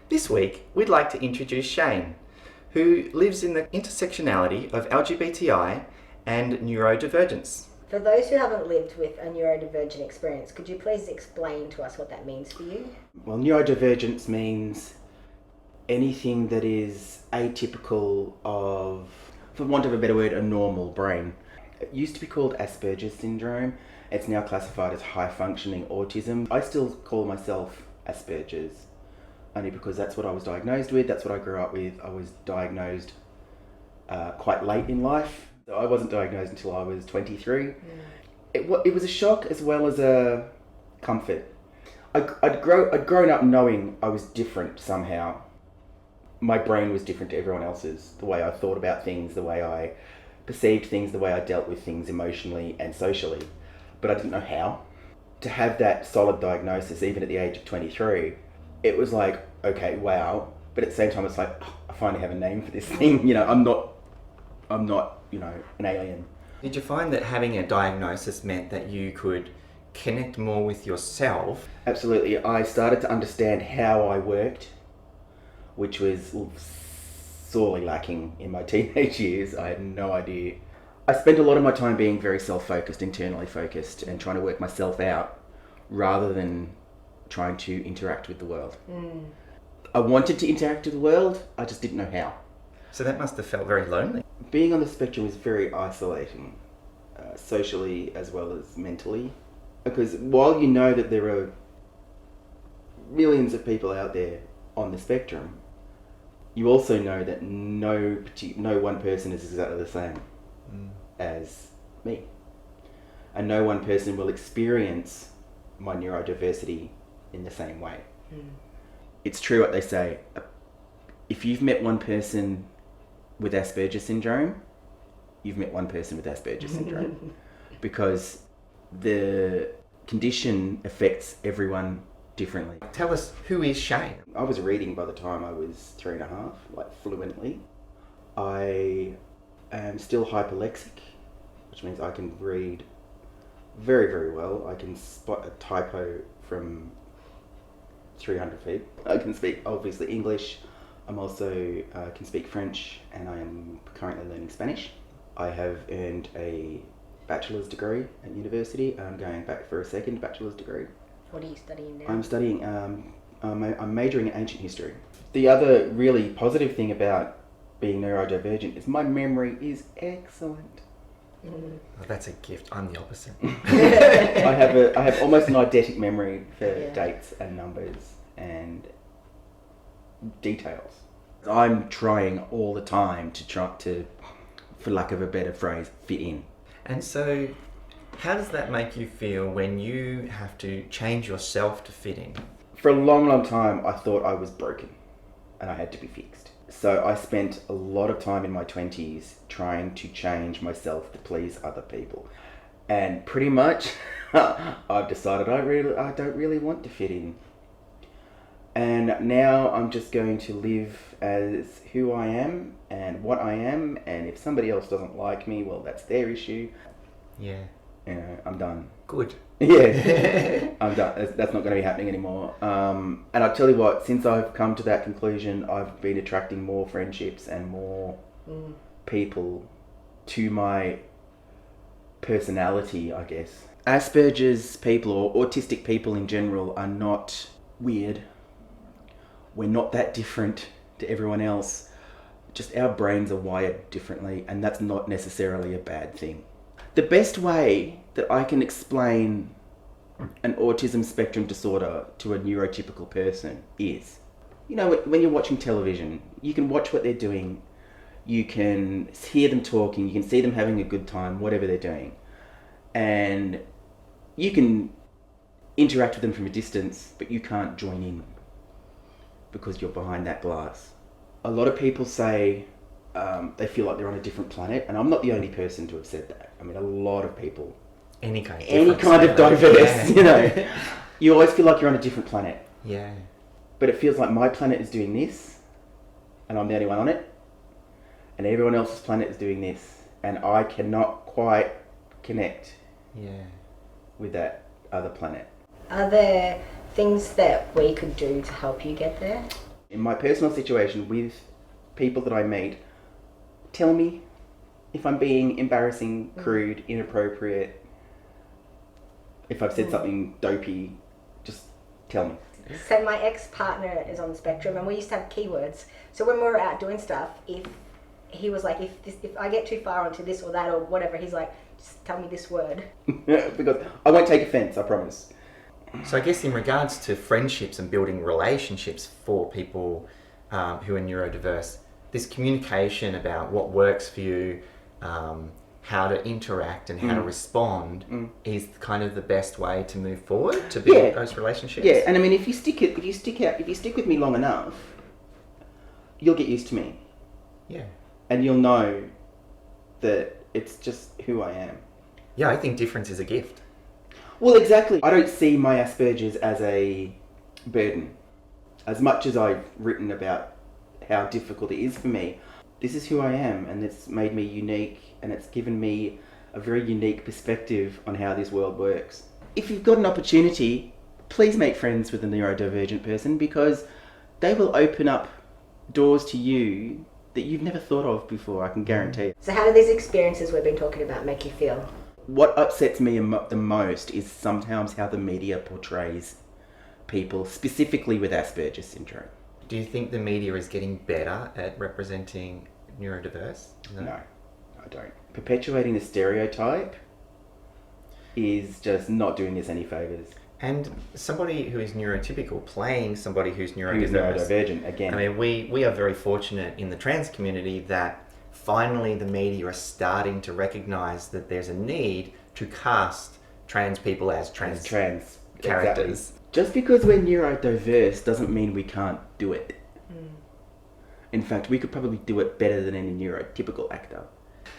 This week, we'd like to introduce Shane, who lives in the intersectionality of LGBTI and neurodivergence. For those who haven't lived with a neurodivergent experience, could you please explain to us what that means for you? Well, neurodivergence means anything that is atypical of, for want of a better word, a normal brain. It used to be called Aspergers syndrome. It's now classified as high-functioning autism. I still call myself Aspergers, only because that's what I was diagnosed with, that's what I grew up with. I was diagnosed quite late in life. So I wasn't diagnosed until I was 23. It was a shock as well as a comfort. I'd grown up knowing I was different somehow. My brain was different to everyone else's. The way I thought about things, the way I perceived things, the way I dealt with things emotionally and socially. But I didn't know how. To have that solid diagnosis, even at the age of 23, it was like, okay, wow. But at the same time, it's like, oh, I finally have a name for this thing. You know, I'm not, an alien. Did you find that having a diagnosis meant that you could connect more with yourself? Absolutely. I started to understand how I worked, which was sorely lacking in my teenage years. I had no idea. I spent a lot of my time being very self-focused, internally focused, and trying to work myself out rather than trying to interact with the world. I wanted to interact with the world, I just didn't know how. So that must have felt very lonely. Being on the spectrum is very isolating, socially as well as mentally. Because while you know that there are millions of people out there on the spectrum, you also know that no one person is exactly the same as me. And no one person will experience my neurodiversity in the same way. It's true what they say. If you've met one person with Asperger syndrome, you've met one person with Asperger syndrome. Because the condition affects everyone differently. Tell us, who is Shane? I was reading by the time I was 3.5, like fluently. I am still hyperlexic, which means I can read very, very well. I can spot a typo from 300 feet. I can speak, obviously, English. I'm also can speak French, and I am currently learning Spanish. I have earned a bachelor's degree at university. I'm going back for a second bachelor's degree. What are you studying now? I'm studying, I'm majoring in ancient history. The other really positive thing about being neurodivergent is my memory is excellent. Oh, that's a gift. I'm the opposite. I have almost an eidetic memory for dates and numbers and details. I'm trying all the time to, for lack of a better phrase, fit in. And so, how does that make you feel when you have to change yourself to fit in? For a long, long time, I thought I was broken and I had to be fixed. So I spent a lot of time in my 20s trying to change myself to please other people. And pretty much, I've decided I don't really want to fit in. And now I'm just going to live as who I am and what I am. And if somebody else doesn't like me, well, that's their issue. Yeah. You know, I'm done. Good. Yeah, I'm done. That's not going to be happening anymore. And I'll tell you what, since I've come to that conclusion, I've been attracting more friendships and more people to my personality, I guess. Asperger's people, or autistic people in general, are not weird. We're not that different to everyone else. Just our brains are wired differently, and that's not necessarily a bad thing. The best way that I can explain an autism spectrum disorder to a neurotypical person is, you know, when you're watching television, you can watch what they're doing, you can hear them talking, you can see them having a good time, whatever they're doing, and you can interact with them from a distance, but you can't join in because you're behind that glass. A lot of people say they feel like they're on a different planet, and I'm not the only person to have said that. I mean, a lot of people. Any kind of diverse, you know. You always feel like you're on a different planet. Yeah. But it feels like my planet is doing this, and I'm the only one on it, and everyone else's planet is doing this, and I cannot quite connect with that other planet. Are there things that we could do to help you get there? In my personal situation with people that I meet, tell me if I'm being embarrassing, crude, inappropriate, if I've said something dopey, just tell me. So my ex-partner is on the spectrum, and we used to have keywords. So when we were out doing stuff, if he was like, if I get too far onto this or that or whatever, he's like, just tell me this word. Because I won't take offence, I promise. So I guess in regards to friendships and building relationships for people who are neurodiverse, this communication about what works for you, how to interact and how to respond is kind of the best way to move forward to build those relationships. Yeah, and I mean, if you stick with me long enough, you'll get used to me. Yeah. And you'll know that it's just who I am. Yeah, I think difference is a gift. Well, exactly. I don't see my Asperger's as a burden. As much as I've written about how difficult it is for me, this is who I am, and it's made me unique, and it's given me a very unique perspective on how this world works. If you've got an opportunity, please make friends with a neurodivergent person, because they will open up doors to you that you've never thought of before, I can guarantee it. So how do these experiences we've been talking about make you feel? What upsets me the most is sometimes how the media portrays people, specifically with Asperger's syndrome. Do you think the media is getting better at representing neurodiverse? No, I don't. Perpetuating the stereotype is just not doing us any favours. And somebody who is neurotypical playing somebody who's neurodiverse. Who's neurodivergent, again. I mean, we are very fortunate in the trans community that finally the media are starting to recognise that there's a need to cast trans people as trans characters. Exactly. Just because we're neurodiverse doesn't mean we can't do it. In fact, we could probably do it better than any neurotypical actor.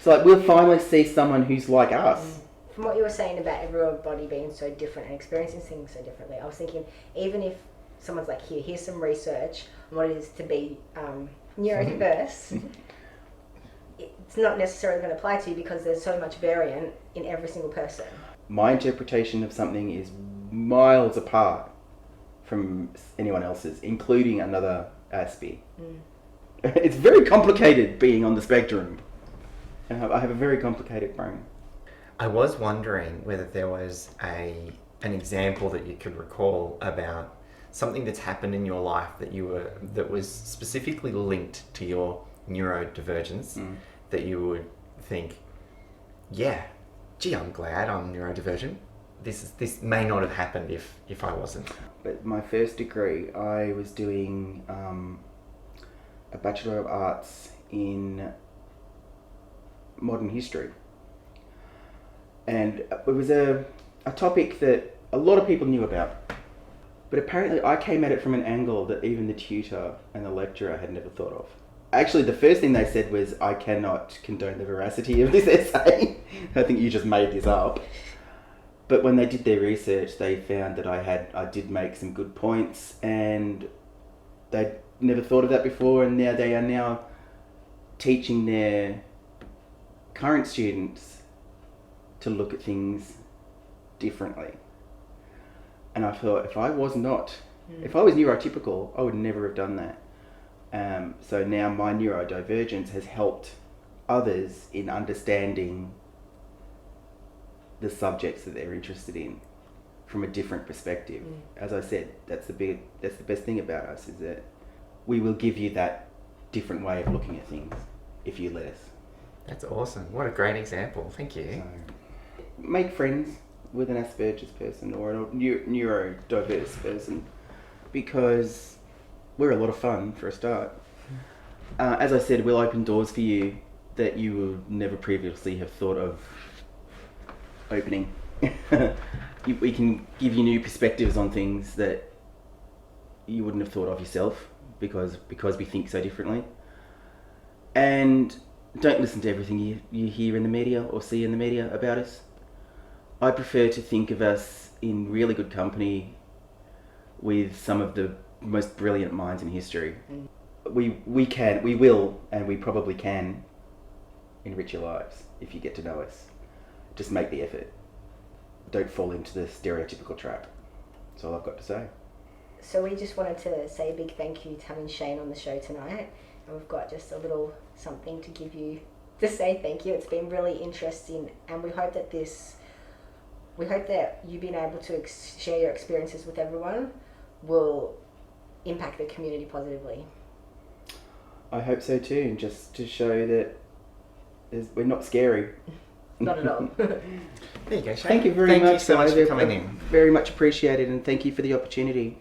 So like, we'll finally see someone who's like us. From what you were saying about everybody being so different and experiencing things so differently, I was thinking, even if someone's like, here's some research on what it is to be neurodiverse, it's not necessarily going to apply to you because there's so much variant in every single person. My interpretation of something is miles apart from anyone else's, including another Aspie. It's very complicated being on the spectrum. And I have a very complicated brain. I was wondering whether there was an example that you could recall about something that's happened in your life that was specifically linked to your neurodivergence, that you would think, yeah, gee, I'm glad I'm neurodivergent. This may not have happened if I wasn't. But my first degree, I was doing a Bachelor of Arts in modern history. And it was a topic that a lot of people knew about. But apparently I came at it from an angle that even the tutor and the lecturer had never thought of. Actually, the first thing they said was, I cannot condone the veracity of this essay. I think you just made this up. But when they did their research, they found that I did make some good points, and they'd never thought of that before, and now they are now teaching their current students to look at things differently. And I thought, if I was neurotypical, I would never have done that. So now my neurodivergence has helped others in understanding the subjects that they're interested in from a different perspective. As I said, that's the best thing about us, is that we will give you that different way of looking at things if you let us. That's awesome. What a great example. Thank you. So, make friends with an Asperger's person or a neurodiverse person, because we're a lot of fun for a start. As I said, we'll open doors for you that you would never previously have thought of opening. We can give you new perspectives on things that you wouldn't have thought of yourself because we think so differently. And don't listen to everything you hear in the media or see in the media about us. I prefer to think of us in really good company with some of the most brilliant minds in history. We will, and we probably can enrich your lives if you get to know us. Just make the effort. Don't fall into the stereotypical trap. That's all I've got to say. So we just wanted to say a big thank you to having Shane on the show tonight, and we've got just a little something to give you to say thank you. It's been really interesting, and we hope that you being able to share your experiences with everyone will impact the community positively. I hope so too, just to show that we're not scary. Not at all. There you go, Shane. Thank you very Thank much. you so much for guys. coming in. Very much appreciated, and thank you for the opportunity.